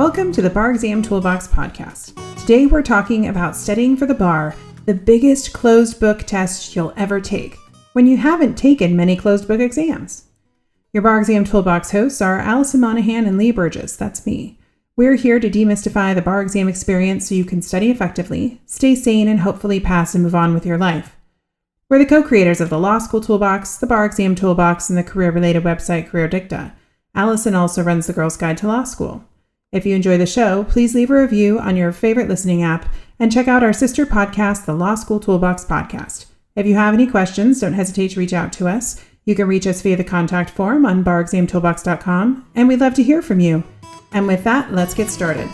Welcome to the Bar Exam Toolbox podcast. Today we're talking about studying for the bar, the biggest closed book test you'll ever take, when you haven't taken many closed book exams. Your Bar Exam Toolbox hosts are Alison Monahan and Lee Burgess, that's me. We're here to demystify the bar exam experience so you can study effectively, stay sane, and hopefully pass and move on with your life. We're the co-creators of the Law School Toolbox, the Bar Exam Toolbox, and the career-related website Career Dicta. Alison also runs the Girls Guide to Law School. If you enjoy the show, please leave a review on your favorite listening app and check out our sister podcast, the Law School Toolbox podcast. If you have any questions, don't hesitate to reach out to us. You can reach us via the contact form on barexamtoolbox.com, and we'd love to hear from you. And with that, let's get started.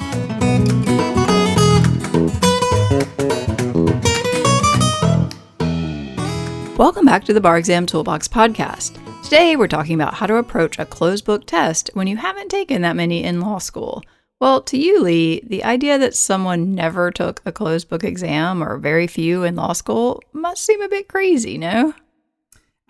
Welcome back to the Bar Exam Toolbox podcast. Today, we're talking about how to approach a closed book test when you haven't taken that many in law school. Well, to you, Lee, the idea that someone never took a closed book exam or very few in law school must seem a bit crazy, no?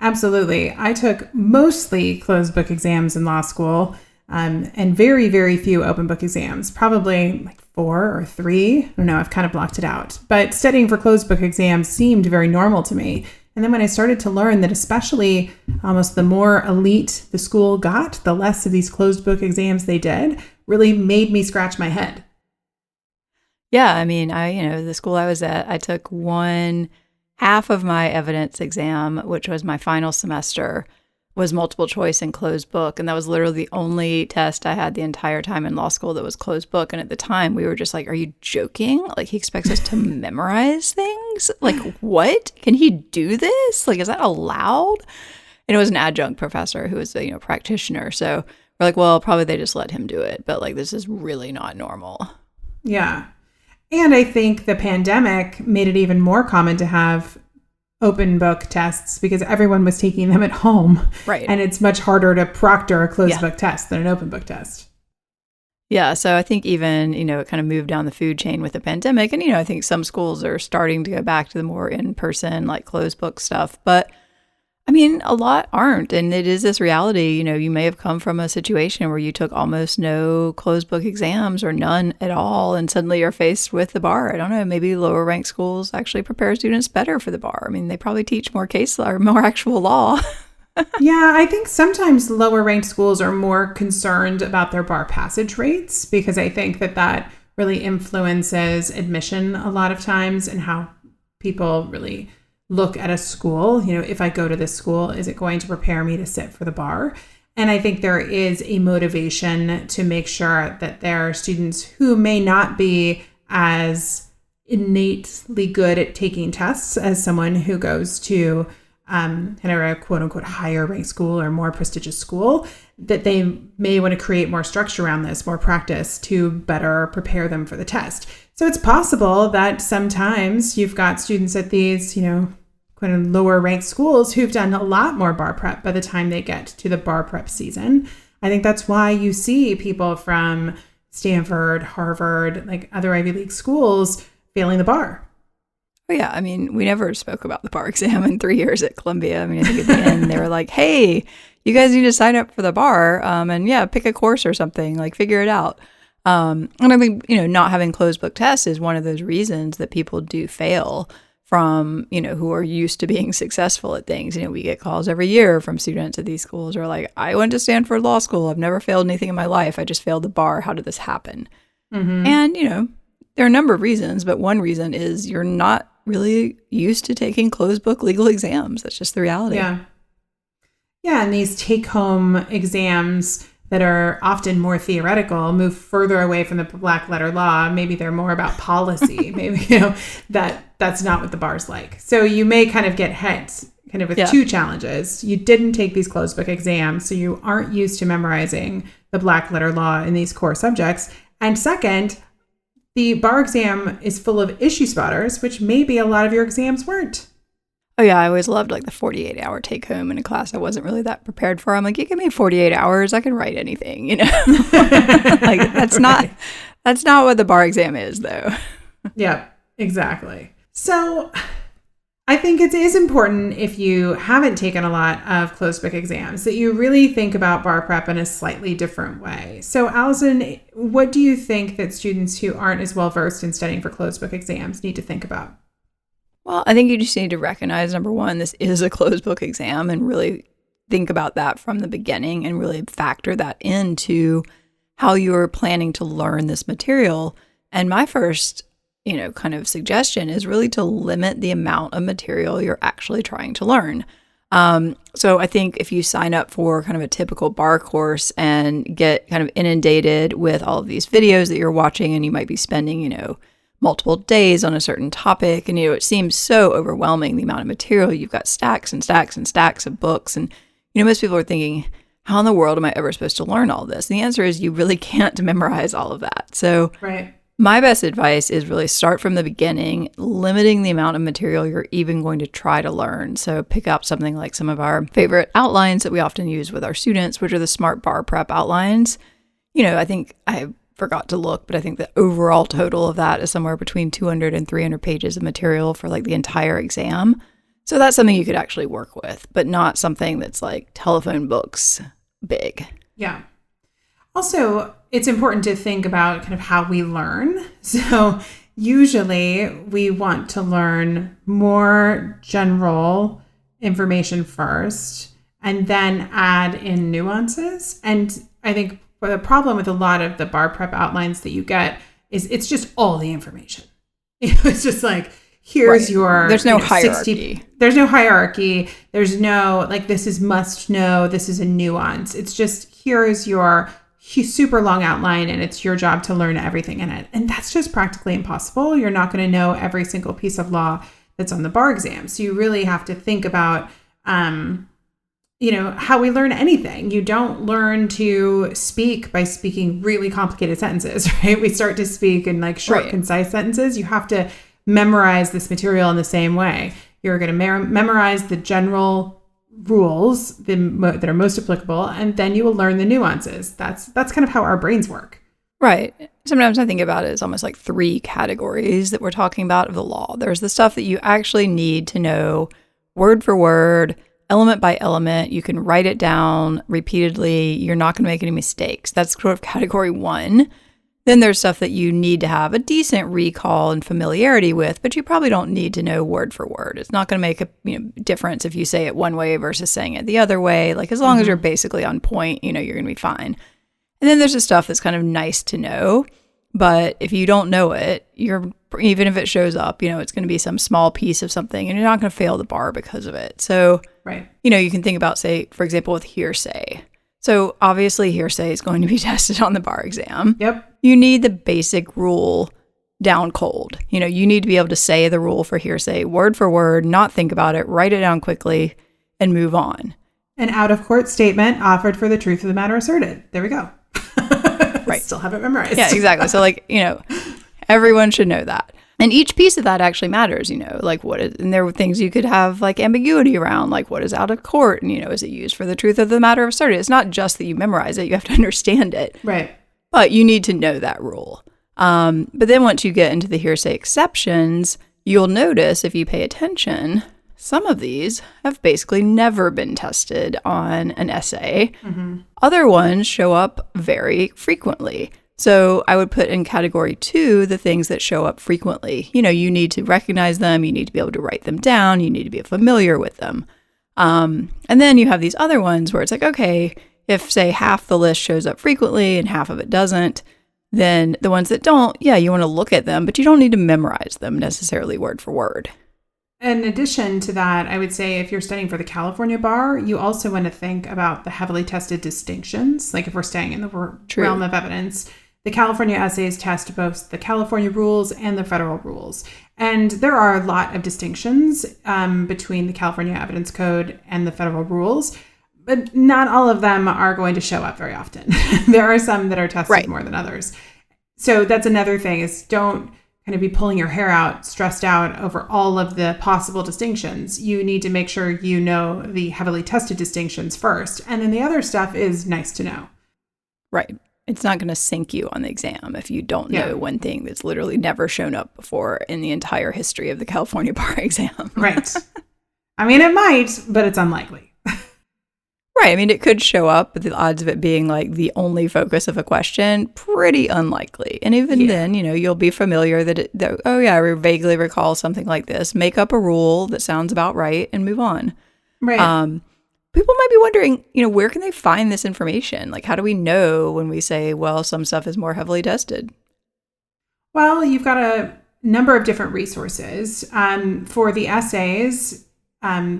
Absolutely. I took mostly closed book exams in law school and very, very few open book exams, probably like 4 or 3. I don't know, I've kind of blocked it out. But studying for closed book exams seemed very normal to me. And then when I started to learn that especially almost the more elite the school got, the less of these closed book exams they did, really made me scratch my head. Yeah, I mean, the school I was at, I took half of my evidence exam, which was my final semester, was multiple choice and closed book. And that was literally the only test I had the entire time in law school that was closed book. And at the time we were just like, are you joking? Like, he expects us to memorize things? Like, what? Can he do this? Like, is that allowed? And it was an adjunct professor who was a practitioner. So we're like, well, probably they just let him do it. But like, this is really not normal. Yeah. And I think the pandemic made it even more common to have open book tests because everyone was taking them at home. Right. And it's much harder to proctor a closed book test than an open book test. Yeah. So I think even, it kind of moved down the food chain with the pandemic. And, I think some schools are starting to go back to the more in-person, like closed book stuff. But I mean, a lot aren't. And it is this reality, you may have come from a situation where you took almost no closed book exams or none at all. And suddenly you're faced with the bar. I don't know, maybe lower ranked schools actually prepare students better for the bar. I mean, they probably teach more case law or more actual law. Yeah, I think sometimes lower ranked schools are more concerned about their bar passage rates because I think that really influences admission a lot of times and how people really look at a school. If I go to this school, is it going to prepare me to sit for the bar? And I think there is a motivation to make sure that there are students who may not be as innately good at taking tests as someone who goes to kind of a quote unquote higher ranked school or more prestigious school, that they may want to create more structure around this, more practice to better prepare them for the test. So it's possible that sometimes you've got students at these, kind of lower ranked schools who've done a lot more bar prep by the time they get to the bar prep season. I think that's why you see people from Stanford, Harvard, like other Ivy League schools failing the bar. Oh, yeah. I mean, we never spoke about the bar exam in 3 years at Columbia. I mean, I think at the end they were like, hey, you guys need to sign up for the bar and pick a course or something, like figure it out. And I think, not having closed book tests is one of those reasons that people do fail from, who are used to being successful at things. We get calls every year from students at these schools who are like, I went to Stanford Law School. I've never failed anything in my life. I just failed the bar. How did this happen? Mm-hmm. And, there are a number of reasons, but one reason is you're not really used to taking closed book legal exams. That's just the reality. Yeah. Yeah. And these take-home exams that are often more theoretical move further away from the black letter law. Maybe they're more about policy. Maybe, that's not what the bar's like. So you may kind of get hit kind of with two challenges. You didn't take these closed book exams, so you aren't used to memorizing the black letter law in these core subjects. And second, the bar exam is full of issue spotters, which maybe a lot of your exams weren't. Oh, yeah. I always loved like the 48-hour take home in a class I wasn't really that prepared for. I'm like, you give me 48 hours, I can write anything, Like, that's not what the bar exam is, though. Yeah, exactly. So I think think it is important, if you haven't taken a lot of closed book exams, that you really think about bar prep in a slightly different way. So Alison, what do you think that students who aren't as well versed in studying for closed book exams need to think about? Well, I think you just need to recognize, number one, this is a closed book exam, and really think about that from the beginning and really factor that into how you're planning to learn this material. And my first kind of suggestion is really to limit the amount of material you're actually trying to learn. So I think if you sign up for kind of a typical bar course and get kind of inundated with all of these videos that you're watching, and you might be spending, multiple days on a certain topic, and, it seems so overwhelming, the amount of material. You've got stacks and stacks and stacks of books. And, most people are thinking, how in the world am I ever supposed to learn all this? And the answer is you really can't memorize all of that. So right. My best advice is really start from the beginning, limiting the amount of material you're even going to try to learn. So pick up something like some of our favorite outlines that we often use with our students, which are the Smart Bar Prep outlines. I think I forgot to look, but I think the overall total of that is somewhere between 200 and 300 pages of material for like the entire exam. So that's something you could actually work with, but not something that's like telephone books big. Yeah. Also, it's important to think about kind of how we learn. So usually we want to learn more general information first and then add in nuances. And I think the problem with a lot of the bar prep outlines that you get is it's just all the information. It's just like, here's your... There's no hierarchy. There's no hierarchy. There's no, like, this is must know. This is a nuance. It's just, here's your super long outline, and it's your job to learn everything in it. And that's just practically impossible. You're not going to know every single piece of law that's on the bar exam. So you really have to think about, how we learn anything. You don't learn to speak by speaking really complicated sentences, right? We start to speak in like short, concise sentences. You have to memorize this material in the same way. You're going to memorize the general rules that are most applicable, and then you will learn the nuances. That's kind of how our brains work. Right. Sometimes I think about it as almost like 3 categories that we're talking about of the law. There's the stuff that you actually need to know word for word, element by element. You can write it down repeatedly. You're not going to make any mistakes. That's sort of category 1. Then there's stuff that you need to have a decent recall and familiarity with, but you probably don't need to know word for word. It's not going to make a difference if you say it one way versus saying it the other way. Like, as long as you're basically on point, you're going to be fine. And then there's the stuff that's kind of nice to know, but if you don't know it, even if it shows up, it's going to be some small piece of something, and you're not going to fail the bar because of it. So, right. You can think about, say, for example, with hearsay. So obviously hearsay is going to be tested on the bar exam. Yep. You need the basic rule down cold. You need to be able to say the rule for hearsay word for word, not think about it, write it down quickly, and move on. An out-of-court statement offered for the truth of the matter asserted. There we go. Right. Still have it memorized. Yeah, exactly. So everyone should know that. And each piece of that actually matters, like what is, and there were things you could have like ambiguity around, like what is out of court, and, is it used for the truth of the matter asserted? It's not just that you memorize it, you have to understand it. Right. But you need to know that rule. But then once you get into the hearsay exceptions, you'll notice if you pay attention, some of these have basically never been tested on an essay. Mm-hmm. Other ones show up very frequently. So I would put in category 2 the things that show up frequently. You need to recognize them. You need to be able to write them down. You need to be familiar with them. And then you have these other ones where it's like, okay, if say half the list shows up frequently and half of it doesn't, then the ones that don't, you want to look at them, but you don't need to memorize them necessarily word for word. In addition to that, I would say if you're studying for the California bar, you also want to think about the heavily tested distinctions. Like if we're staying in the realm of evidence, the California essays test both the California rules and the federal rules. And there are a lot of distinctions between the California Evidence Code and the federal rules, but not all of them are going to show up very often. There are some that are tested more than others. So that's another thing, is don't kind of be pulling your hair out, stressed out over all of the possible distinctions. You need to make sure you know the heavily tested distinctions first. And then the other stuff is nice to know. Right. It's not going to sink you on the exam if you don't know one thing that's literally never shown up before in the entire history of the California bar exam. Right. I mean, it might, but it's unlikely. Right. I mean, it could show up, but the odds of it being like the only focus of a question, pretty unlikely. And even then, you'll be familiar that, oh yeah, I vaguely recall something like this. Make up a rule that sounds about right and move on. Right. People might be wondering, where can they find this information? Like, how do we know when we say, well, some stuff is more heavily tested? Well, you've got a number of different resources. For the essays,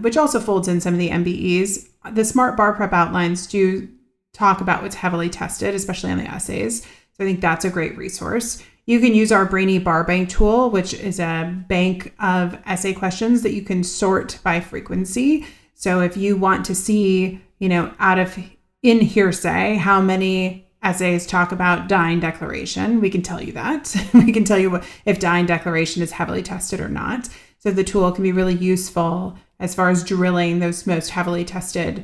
which also folds in some of the MBEs, the Smart Bar Prep outlines do talk about what's heavily tested, especially on the essays. So I think that's a great resource. You can use our Brainy Bar Bank tool, which is a bank of essay questions that you can sort by frequency. So if you want to see, in hearsay, how many essays talk about dying declaration, we can tell you that. We can tell you if dying declaration is heavily tested or not. So the tool can be really useful as far as drilling those most heavily tested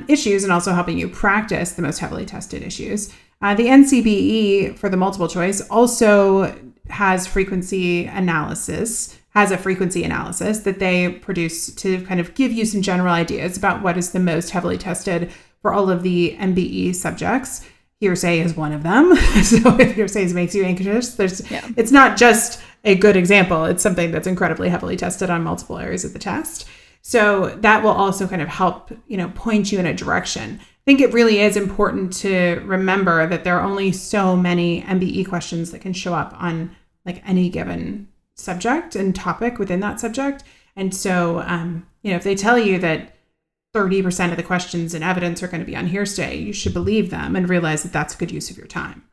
issues and also helping you practice the most heavily tested issues. The NCBE for the multiple choice also has a frequency analysis that they produce to kind of give you some general ideas about what is the most heavily tested for all of the MBE subjects. Hearsay is one of them. So if hearsay makes you anxious, it's not just a good example. It's something that's incredibly heavily tested on multiple areas of the test. So that will also kind of help, point you in a direction. I think it really is important to remember that there are only so many MBE questions that can show up on like any given subject and topic within that subject. And so, if they tell you that 30% of the questions in evidence are going to be on hearsay, you should believe them and realize that that's a good use of your time.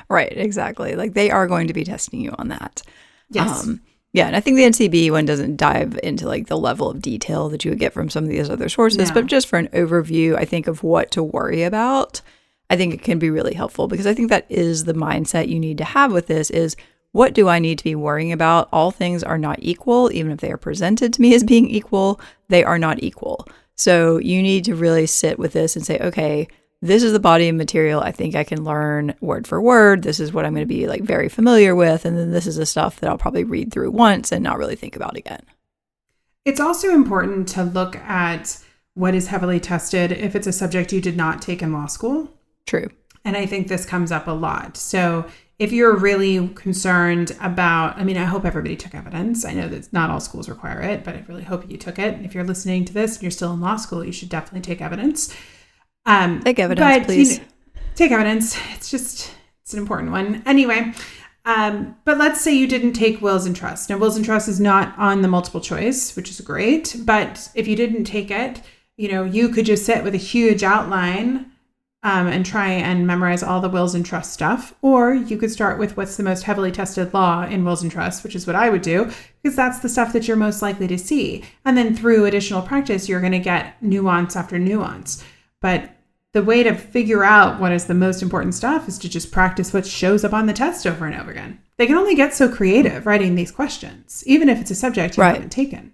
Right, exactly. Like they are going to be testing you on that. Yes. Yeah, and I think the NCB one doesn't dive into like the level of detail that you would get from some of these other sources, but just for an overview, I think, of what to worry about, I think it can be really helpful because I think that is the mindset you need to have with this is, what do I need to be worrying about? All things are not equal. Even if they are presented to me as being equal, they are not equal. So you need to really sit with this and say, okay, this is the body of material I think I can learn word for word. This is what I'm going to be like very familiar with. And then this is the stuff that I'll probably read through once and not really think about again. It's also important to look at what is heavily tested if it's a subject you did not take in law school. True. And I think this comes up a lot. So if you're really concerned about, I hope everybody took evidence. I know that not all schools require it, but I really hope you took it. If you're listening to this and you're still in law school, you should definitely take evidence. Take evidence, please. Take evidence. It's an important one. Anyway, but let's say you didn't take wills and trusts. Now, wills and trusts is not on the multiple choice, which is great. But if you didn't take it, you could just sit with a huge outline and try and memorize all the wills and trust stuff. Or you could start with what's the most heavily tested law in wills and trusts, which is what I would do, because that's the stuff that you're most likely to see. And then through additional practice, you're going to get nuance after nuance. But the way to figure out what is the most important stuff is to just practice what shows up on the test over and over again. They can only get so creative writing these questions, even if it's a subject you haven't taken.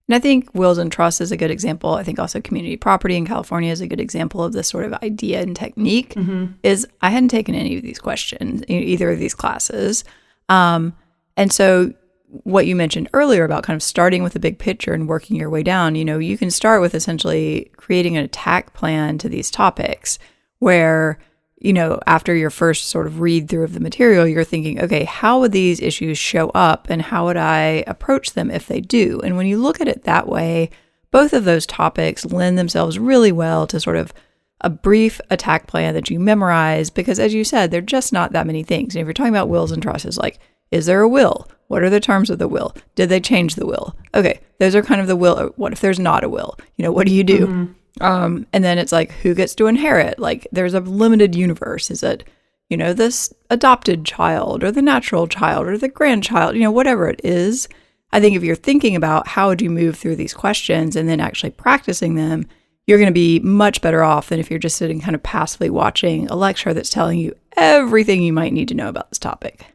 And I think wills and trusts is a good example. I think also community property in California is a good example of this sort of idea and technique. Is I hadn't taken any of these questions, either of these classes. And so what you mentioned earlier about kind of starting with the big picture and working your way down, you can start with essentially creating an attack plan to these topics where, after your first sort of read through of the material, you're thinking, okay, how would these issues show up and how would I approach them if they do? And when you look at it that way, both of those topics lend themselves really well to sort of a brief attack plan that you memorize, because as you said, they're just not that many things. And if you're talking about wills and trusts, like, is there a will? What are the terms of the will? Did they change the will? Okay, those are kind of the will. What if there's not a will? What do you do? And then it's like, who gets to inherit? Like, there's a limited universe. Is it, this adopted child or the natural child or the grandchild, whatever it is. I think if you're thinking about how would you move through these questions and then actually practicing them, you're going to be much better off than if you're just sitting kind of passively watching a lecture that's telling you everything you might need to know about this topic.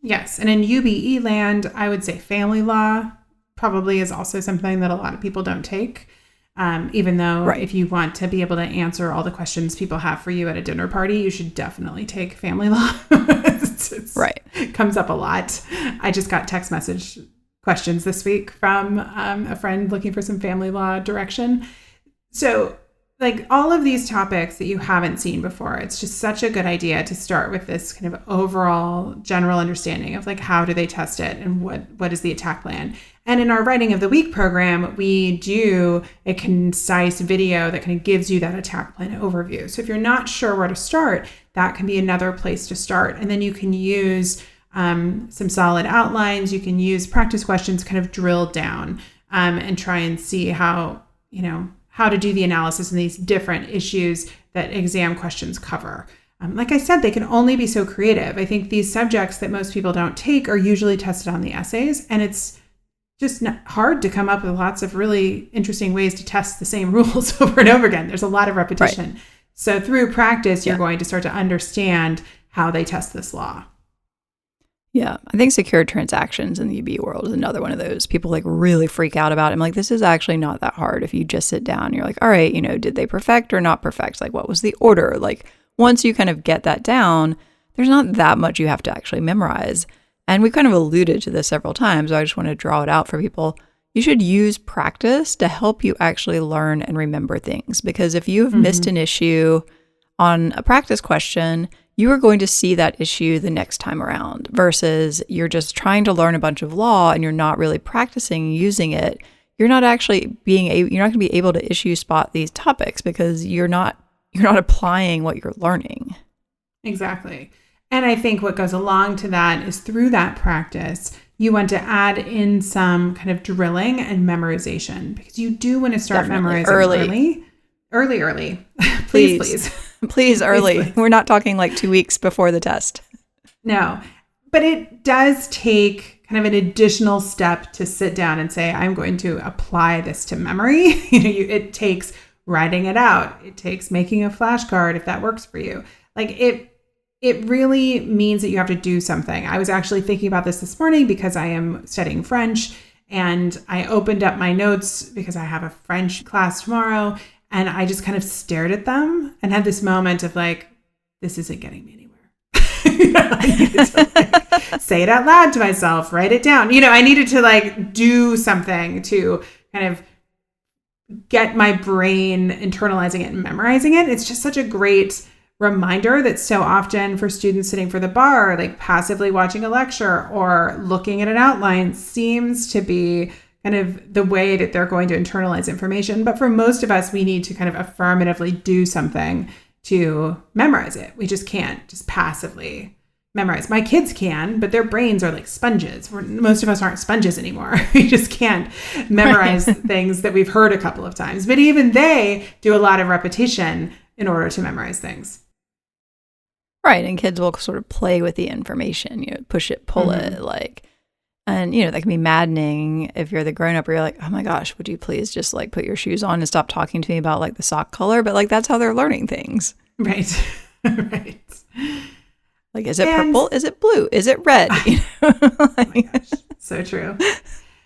Yes. And in UBE land, I would say family law probably is also something that a lot of people don't take. Even though if you want to be able to answer all the questions people have for you at a dinner party, you should definitely take family law. It comes up a lot. I just got text message questions this week from a friend looking for some family law direction. So like all of these topics that you haven't seen before, it's just such a good idea to start with this kind of overall general understanding of like, how do they test it and what is the attack plan? And in our Writing of the Week program, we do a concise video that kind of gives you that attack plan overview. So if you're not sure where to start, that can be another place to start. And then you can use some solid outlines. You can use practice questions, kind of drill down and try and see how to do the analysis in these different issues that exam questions cover. Like I said, they can only be so creative. I think these subjects that most people don't take are usually tested on the essays, and it's just hard to come up with lots of really interesting ways to test the same rules over and over again. There's a lot of repetition. Right. So through practice, you're going to start to understand how they test this law. Yeah, I think secure transactions in the UB world is another one of those. People like really freak out about it. I'm like, this is actually not that hard if you just sit down and you're like, all right, did they perfect or not perfect? Like, what was the order? Like, once you kind of get that down, there's not that much you have to actually memorize. And we kind of alluded to this several times, so I just want to draw it out for people. You should use practice to help you actually learn and remember things. Because if you've missed an issue on a practice question, you are going to see that issue the next time around versus you're just trying to learn a bunch of law and you're not really practicing using it. You're not actually you're not going to be able to issue spot these topics because you're not applying what you're learning. Exactly. And I think what goes along to that is through that practice, you want to add in some kind of drilling and memorization because you do want to start memorizing early. Please. Please early. Please. We're not talking like 2 weeks before the test. No, but it does take kind of an additional step to sit down and say, I'm going to apply this to memory. It takes writing it out. It takes making a flashcard if that works for you. Like it really means that you have to do something. I was actually thinking about this morning because I am studying French and I opened up my notes because I have a French class tomorrow. And I just kind of stared at them and had this moment of like, this isn't getting me anywhere. I needed to say it out loud to myself, write it down. I needed to do something to kind of get my brain internalizing it and memorizing it. It's just such a great reminder that so often for students sitting for the bar, like passively watching a lecture or looking at an outline seems to be kind of the way that they're going to internalize information. But for most of us, we need to kind of affirmatively do something to memorize it. We just can't just passively memorize. My kids can, but their brains are like sponges. Most of us aren't sponges anymore. We just can't memorize things that we've heard a couple of times. But even they do a lot of repetition in order to memorize things. Right. And kids will sort of play with the information, push it, pull it, and, that can be maddening if you're the grown-up where you're like, oh my gosh, would you please just put your shoes on and stop talking to me about the sock color? But that's how they're learning things. Right. Right. Is it purple? Is it blue? Is it red? Oh my gosh. So true.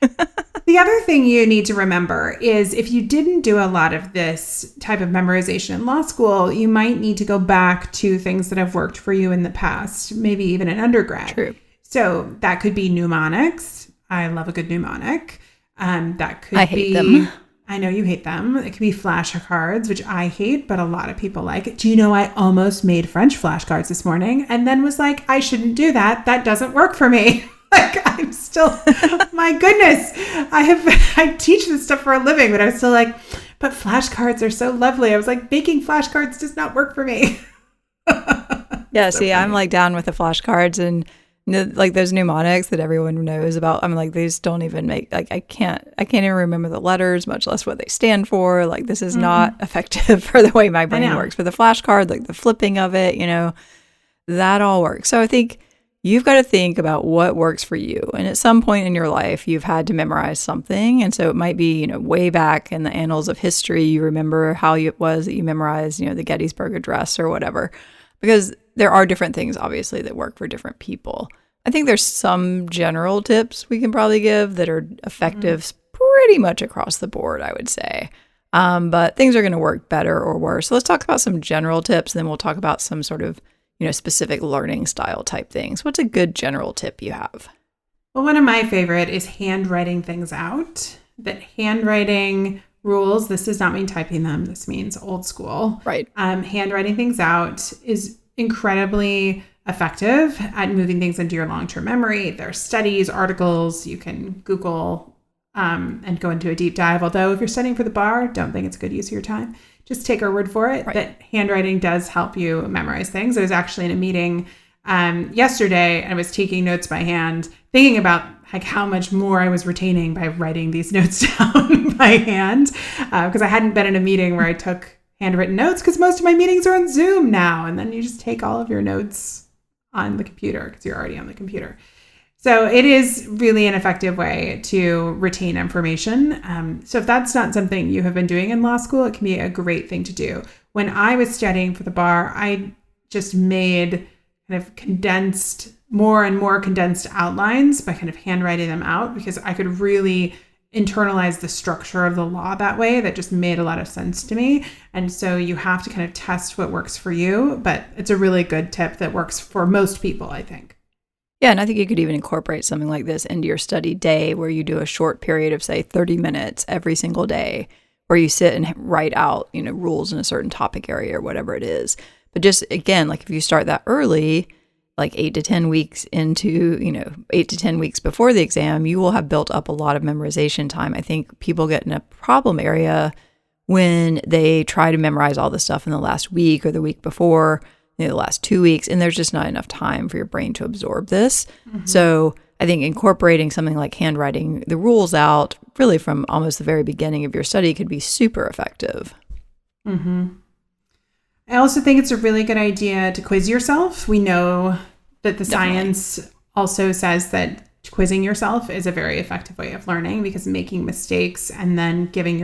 The other thing you need to remember is if you didn't do a lot of this type of memorization in law school, you might need to go back to things that have worked for you in the past, maybe even in undergrad. True. So that could be mnemonics. I love a good mnemonic. That could be. I hate them. I know you hate them. It could be flashcards, which I hate, but a lot of people like it. Do you know I almost made French flashcards this morning and then was like, I shouldn't do that. That doesn't work for me. I'm still, my goodness, I teach this stuff for a living, but I was still like, but flashcards are so lovely. I was like, making flashcards does not work for me. Yeah, so see, funny. I'm down with the flashcards and those mnemonics that everyone knows about. I'm these don't even make, I can't even remember the letters, much less what they stand for. This is not effective for the way my brain works. For the flashcard, the flipping of it, that all works. So I think you've got to think about what works for you. And at some point in your life, you've had to memorize something. And so it might be, way back in the annals of history, you remember how it was that you memorized, the Gettysburg Address or whatever. Because there are different things, obviously, that work for different people. I think there's some general tips we can probably give that are effective pretty much across the board, I would say. But things are going to work better or worse. So let's talk about some general tips, and then we'll talk about some sort of specific learning style type things. What's a good general tip you have? Well, one of my favorite is handwriting things out. That handwriting rules, this does not mean typing them. This means old school. Right. Handwriting things out is incredibly effective at moving things into your long-term memory. There are studies, articles, you can Google and go into a deep dive. Although if you're studying for the bar, don't think it's a good use of your time. Just take our word for it that handwriting does help you memorize things. I was actually in a meeting yesterday and I was taking notes by hand, thinking about like how much more I was retaining by writing these notes down by hand, because I hadn't been in a meeting where I took handwritten notes, because most of my meetings are on Zoom now, and then you just take all of your notes on the computer because you're already on the computer. So it is really an effective way to retain information. So if that's not something you have been doing in law school, it can be a great thing to do. When I was studying for the bar, I just made kind of more and more condensed outlines by kind of handwriting them out, because I could really internalize the structure of the law that way. That just made a lot of sense to me. And so you have to kind of test what works for you, but it's a really good tip that works for most people, I think. Yeah, and I think you could even incorporate something like this into your study day, where you do a short period of, say, 30 minutes every single day, where you sit and write out, rules in a certain topic area or whatever it is. But just, again, like if you start that early, like 8 to 10 weeks into, 8 to 10 weeks before the exam, you will have built up a lot of memorization time. I think people get in a problem area when they try to memorize all the stuff in the last week or the week before, the last 2 weeks, and there's just not enough time for your brain to absorb this. Mm-hmm. So I think incorporating something like handwriting the rules out really from almost the very beginning of your study could be super effective. Mm-hmm. I also think it's a really good idea to quiz yourself. We know that the science also says that quizzing yourself is a very effective way of learning, because making mistakes and then kind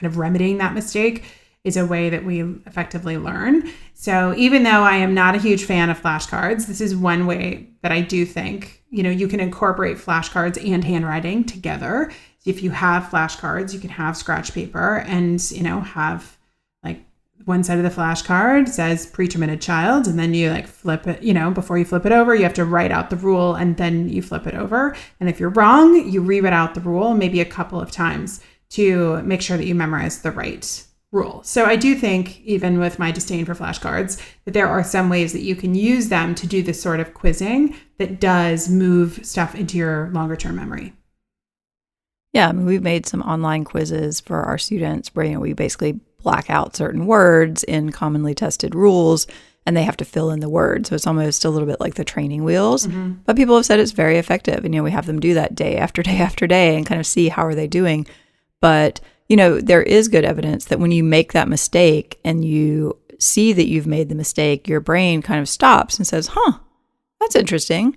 of remedying that mistake is a way that we effectively learn. So even though I am not a huge fan of flashcards, this is one way that I do think, you can incorporate flashcards and handwriting together. If you have flashcards, you can have scratch paper and, have like one side of the flashcard says pre-terminated child, and then you flip it, before you flip it over, you have to write out the rule and then you flip it over. And if you're wrong, you rewrite out the rule maybe a couple of times to make sure that you memorize the right rule. So I do think, even with my disdain for flashcards, that there are some ways that you can use them to do this sort of quizzing that does move stuff into your longer term memory. Yeah, we've made some online quizzes for our students where, we basically black out certain words in commonly tested rules, and they have to fill in the words. So it's almost a little bit like the training wheels. Mm-hmm. But people have said it's very effective. And, we have them do that day after day after day and kind of see how are they doing. But there is good evidence that when you make that mistake and you see that you've made the mistake, your brain kind of stops and says, that's interesting.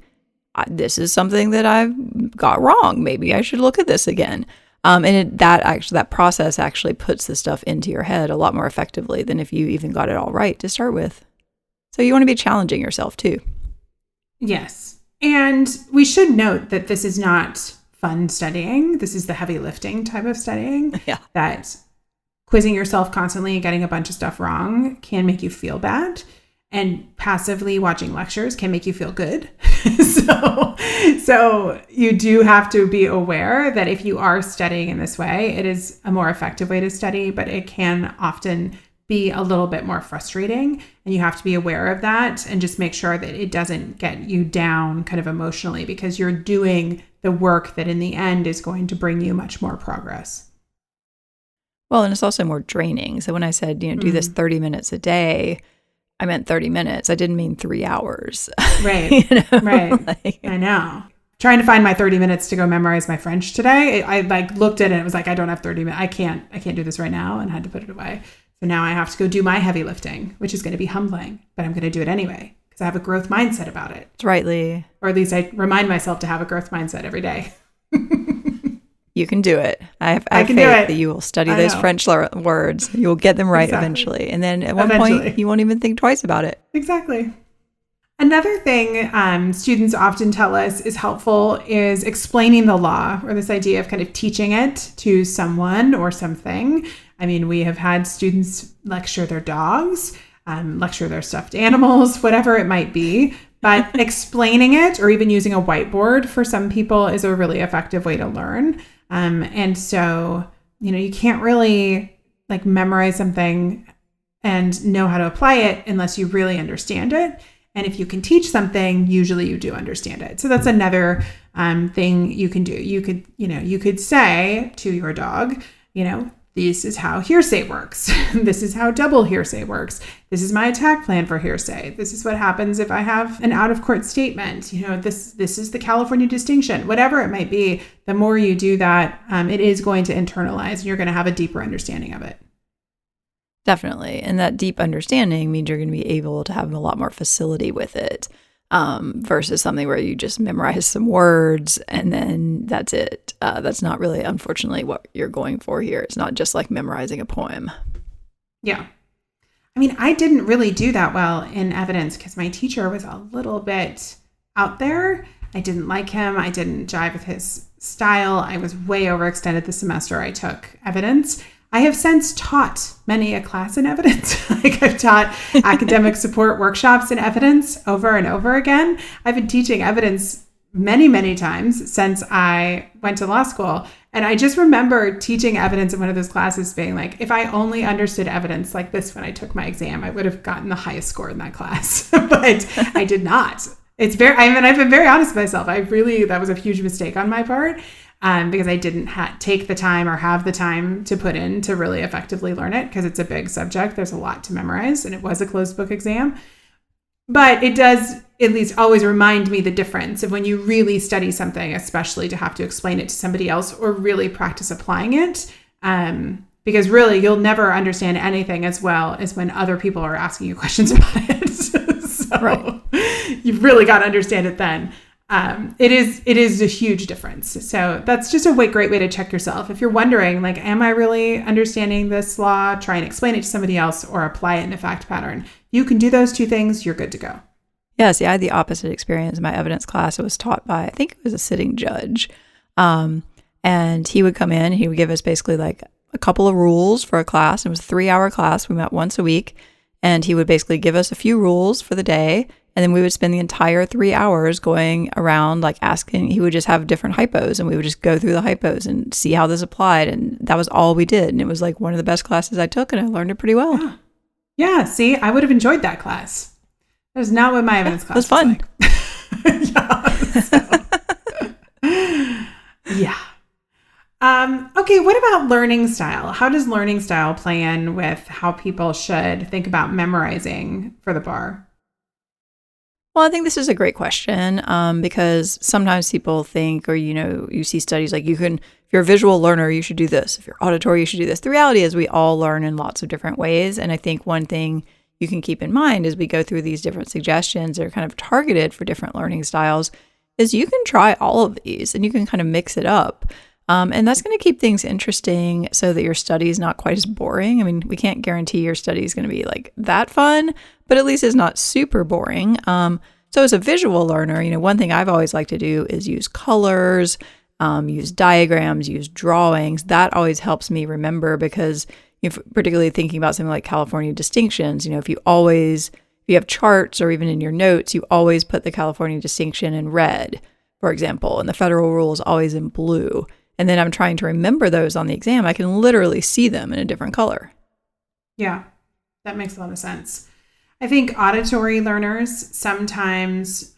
This is something that I've got wrong. Maybe I should look at this again. And that process actually puts the stuff into your head a lot more effectively than if you even got it all right to start with. So you want to be challenging yourself too. Yes. And we should note that this is not fun studying. This is the heavy lifting type of studying. Yeah. That quizzing yourself constantly and getting a bunch of stuff wrong can make you feel bad, and passively watching lectures can make you feel good. So you do have to be aware that if you are studying in this way, it is a more effective way to study, but it can often be a little bit more frustrating, and you have to be aware of that and just make sure that it doesn't get you down kind of emotionally, because you're doing the work that in the end is going to bring you much more progress. Well, and it's also more draining. So when I said, do this 30 minutes a day, I meant 30 minutes. I didn't mean 3 hours. Right. Right. I know. Trying to find my 30 minutes to go memorize my French today. I looked at it and it was like, I don't have 30 minutes. I can't do this right now, and had to put it away. So now I have to go do my heavy lifting, which is going to be humbling, but I'm going to do it anyway because I have a growth mindset about it. That's right, Lee. Or at least I remind myself to have a growth mindset every day. You can do it. I have faith that you will study those French words. You will get them right eventually. And then at one point, you won't even think twice about it. Exactly. Another thing students often tell us is helpful is explaining the law, or this idea of kind of teaching it to someone or something. I mean, we have had students lecture their dogs, lecture their stuffed animals, whatever it might be. But explaining it or even using a whiteboard for some people is a really effective way to learn. And so, you can't really like memorize something and know how to apply it unless you really understand it. And if you can teach something, usually you do understand it. So that's another thing you can do. You could say to your dog, this is how hearsay works. This is how double hearsay works. This is my attack plan for hearsay. This is what happens if I have an out-of-court statement. This is the California distinction. Whatever it might be, the more you do that, it is going to internalize and you're going to have a deeper understanding of it. Definitely. And that deep understanding means you're going to be able to have a lot more facility with it versus something where you just memorize some words and then that's it. That's not really, unfortunately, what you're going for here. It's not just like memorizing a poem. Yeah. I mean, I didn't really do that well in evidence because my teacher was a little bit out there. I didn't like him. I didn't jive with his style. I was way overextended the semester I took evidence. I have since taught many a class in evidence. Like I've taught academic support workshops in evidence over and over again. I've been teaching evidence many, many times since I went to law school. And I just remember teaching evidence in one of those classes being like, if I only understood evidence like this when I took my exam, I would have gotten the highest score in that class. But I did not. I've been very honest with myself. That was a huge mistake on my part. Because I didn't take the time or have the time to put in to really effectively learn it because it's a big subject. There's a lot to memorize and it was a closed book exam. But it does at least always remind me the difference of when you really study something, especially to have to explain it to somebody else or really practice applying it. Because really you'll never understand anything as well as when other people are asking you questions about it. So right. You've really got to understand it then. It is a huge difference. So that's just a great way to check yourself. If you're wondering, like, am I really understanding this law? Try and explain it to somebody else or apply it in a fact pattern. You can do those two things. You're good to go. Yeah, see, I had the opposite experience in my evidence class. It was taught by, I think it was a sitting judge. And he would come in, he would give us basically like a couple of rules for a class. It was a 3-hour class. We met once a week. And he would basically give us a few rules for the day. And then we would spend the entire 3 hours going around like asking, he would just have different hypos and we would just go through the hypos and see how this applied. And that was all we did. And it was like one of the best classes I took and I learned it pretty well. Yeah. See, I would have enjoyed that class. That was not what my evidence class was fun. Yeah. Okay. What about learning style? How does learning style play in with how people should think about memorizing for the bar? Well, I think this is a great question because sometimes people think, or, you see studies like if you're a visual learner, you should do this. If you're auditory, you should do this. The reality is we all learn in lots of different ways. And I think one thing you can keep in mind as we go through these different suggestions that are kind of targeted for different learning styles is you can try all of these and you can kind of mix it up. And that's going to keep things interesting so that your study is not quite as boring. I mean, we can't guarantee your study is going to be like that fun, but at least it's not super boring. So as a visual learner, one thing I've always liked to do is use colors, use diagrams, use drawings. That always helps me remember because if particularly thinking about something like California distinctions, if you have charts or even in your notes, you always put the California distinction in red, for example, and the federal rule is always in blue. And then I'm trying to remember those on the exam. I can literally see them in a different color. Yeah, that makes a lot of sense. I think auditory learners, sometimes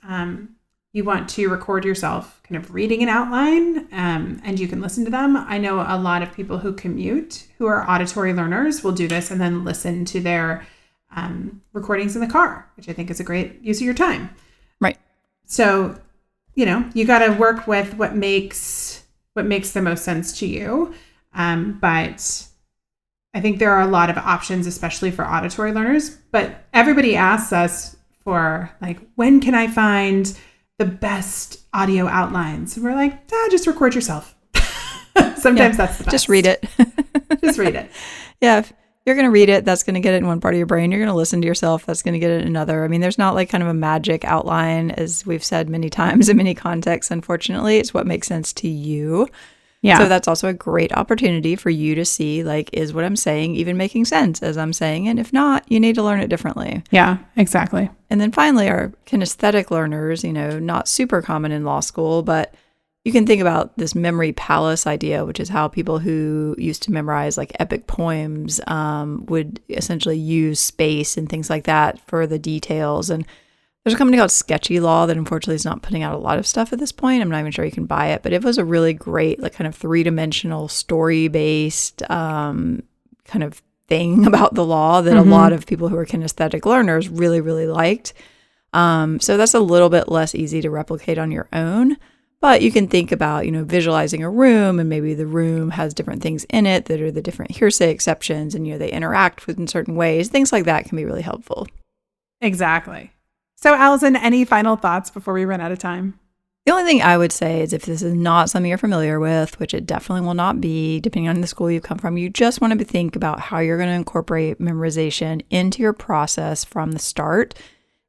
you want to record yourself kind of reading an outline and you can listen to them. I know a lot of people who commute who are auditory learners will do this and then listen to their recordings in the car, which I think is a great use of your time. Right. So, you got to work with what makes the most sense to you. But I think there are a lot of options, especially for auditory learners. But everybody asks us for like, when can I find the best audio outlines? And we're like, just record yourself. Sometimes that's the best. Just read it. Just read it. Yeah. If you're going to read it, that's going to get it in one part of your brain. You're going to listen to yourself. That's going to get it in another. I mean, there's not like kind of a magic outline, as we've said many times in many contexts. Unfortunately, it's what makes sense to you. Yeah. So that's also a great opportunity for you to see, like, is what I'm saying even making sense as I'm saying? And if not, you need to learn it differently. Yeah, exactly. And then finally, our kinesthetic learners, not super common in law school, but you can think about this memory palace idea, which is how people who used to memorize like epic poems would essentially use space and things like that for the details. And there's a company called Sketchy Law that unfortunately is not putting out a lot of stuff at this point. I'm not even sure you can buy it, but it was a really great, like, kind of three-dimensional, story-based kind of thing about the law that a lot of people who are kinesthetic learners really, really liked. So that's a little bit less easy to replicate on your own. But you can think about, visualizing a room, and maybe the room has different things in it that are the different hearsay exceptions, and, they interact in certain ways. Things like that can be really helpful. Exactly. So, Alison, any final thoughts before we run out of time? The only thing I would say is if this is not something you're familiar with, which it definitely will not be, depending on the school you come from, you just want to think about how you're going to incorporate memorization into your process from the start.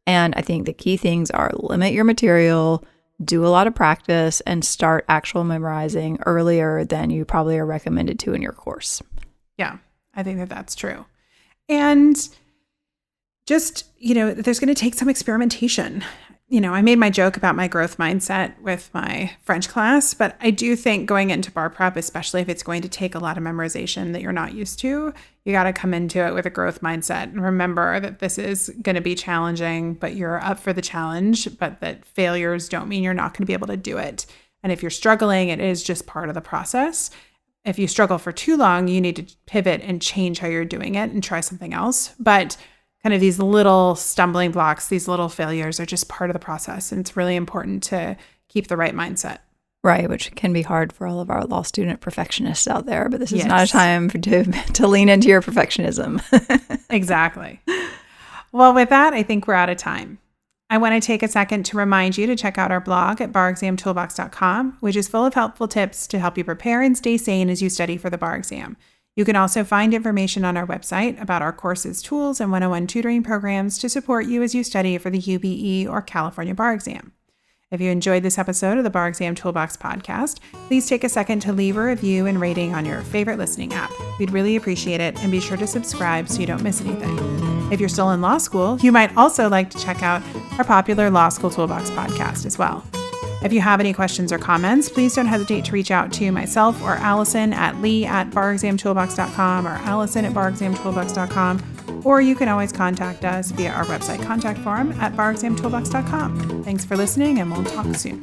And I think the key things are limit your material, do a lot of practice, and start actual memorizing earlier than you probably are recommended to in your course. Yeah, I think that that's true. And just, there's going to take some experimentation. I made my joke about my growth mindset with my French class, but I do think going into bar prep, especially if it's going to take a lot of memorization that you're not used to, you got to come into it with a growth mindset and remember that this is going to be challenging, but you're up for the challenge, but that failures don't mean you're not going to be able to do it. And if you're struggling, it is just part of the process. If you struggle for too long, you need to pivot and change how you're doing it and try something else. But kind of these little stumbling blocks, these little failures are just part of the process. And it's really important to keep the right mindset. Right, which can be hard for all of our law student perfectionists out there. But this is not a time to lean into your perfectionism. Exactly. Well, with that, I think we're out of time. I want to take a second to remind you to check out our blog at barexamtoolbox.com, which is full of helpful tips to help you prepare and stay sane as you study for the bar exam. You can also find information on our website about our courses, tools, and 101 tutoring programs to support you as you study for the UBE or California bar exam. If you enjoyed this episode of the Bar Exam Toolbox podcast, please take a second to leave a review and rating on your favorite listening app. We'd really appreciate it, and be sure to subscribe so you don't miss anything. If you're still in law school, you might also like to check out our popular Law School Toolbox podcast as well. If you have any questions or comments, please don't hesitate to reach out to myself or Alison at lee@barexamtoolbox.com or Alison@barexamtoolbox.com, or you can always contact us via our website contact form at barexamtoolbox.com. Thanks for listening, and we'll talk soon.